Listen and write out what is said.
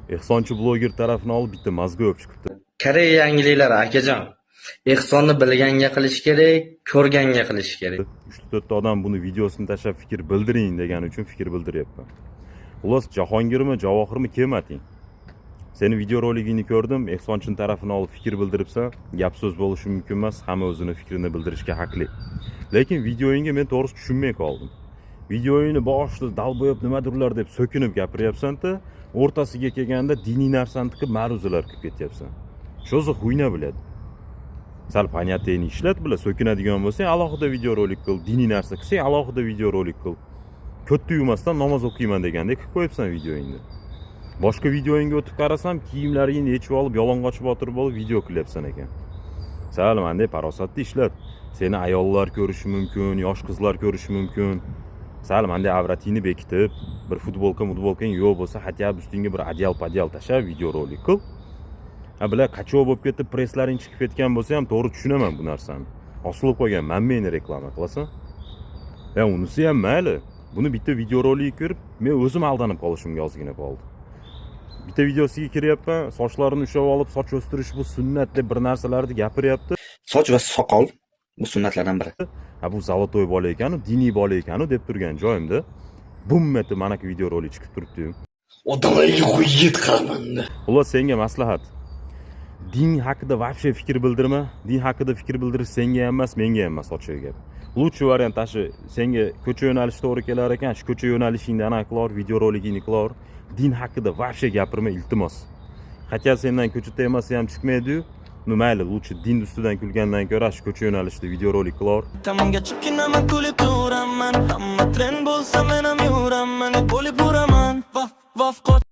Ehsonchi bloger tarafini olib bitta mazga o'p chiqibdi. Koreya yangiliklari akajon. Ehsonni bilganga qilish kerak, ko'rganga qilish kerak. 3-4 odam buni videosini tashlab fikr bildiring degani uchun fikr bildiryapman. Xullas, Jahongirmi, Javohirmi kelmating. Seni video roligingni ko'rdim, Ehsonchin tarafini olib fikr bildiribsan, gap so'z bo'lishi mumkin emas, hamma o'zini fikrini bildirishga haqli. Lekin videoingga men to'g'risi tushunmay qoldim. Videoingni boshida dalboyob nimadirlar deb so'kinib gapiryapsan-da, o'rtasiga kelganda diniy narsani tiqib ma'ruzalar qilib ketyapsan. Sho'zi xuyna biladi. Sal понятиeni ishlat bila, so'kinadigan bo'lsang, alohida video rolik qil, diniy narsa qilsang, alohida video rolik qil. Ko'tda yumasdan namoz o'qiyman degandek qilib qo'yibsan videoingni. Boshqa videoingga o'tib qarasam, kiyimlaringni yechib olib, yalang'och botirib olib video qilyapsan ekan. Sal menday farosatli ishlat. Seni ayollar ko'rishi mumkin, yosh qizlar ko'rishi mumkin. Sal menday avratingni bekitib, bir futbolkang yo'q bo'lsa, hatya ustingga bir adyal tashlab video rolik qil. Bular qachov bo'lib ketib, presslaring chiqib ketgan bo'lsa ham to'g'ri tushunaman bu narsani. Osilib qo'ygan, meni reklama qilasan. Unisi ham mayli. Buni bitta video rolik ko'rib, men o'zim aldanib qolishimga ozgina qoldi. Bitta videosiga kiryapman, sochlarini ushlab olib, soch o'stirish bu sunnat deb bir narsalarni gapiryapti. Soch va soqol bu sunnatlardan biri. Bu zalotoy bola ekanu, diniy bola ekanu deb turgan joyimda bummeti manaki video rolik chiqib turibdi. Odamlarga qo'yib qaraman. Xullas, senga maslahat. Din haqida вообще fikr bildirma. Din haqida fikr bildirish senga ham emas, menga ham emas, ochiq gap. Lучший variant tashi senga ko'cha yo'nalishi to'g'ri kelar ekan, shu ko'cha yo'nalishingni aniqlar, video roligingni qilar. Din haqida вообще gapirma, iltimos. Hatya sendan ko'chada emas ham chiqmaydi-yu. Mayli, lучше din ustidan kulgandan ko'ra shu ko'cha yo'nalishida video rolik qilar. Tamanga chiqinaman, kulib turaman. Hamma trend bo'lsa men ham yuraman, bo'lib uraman. Vaf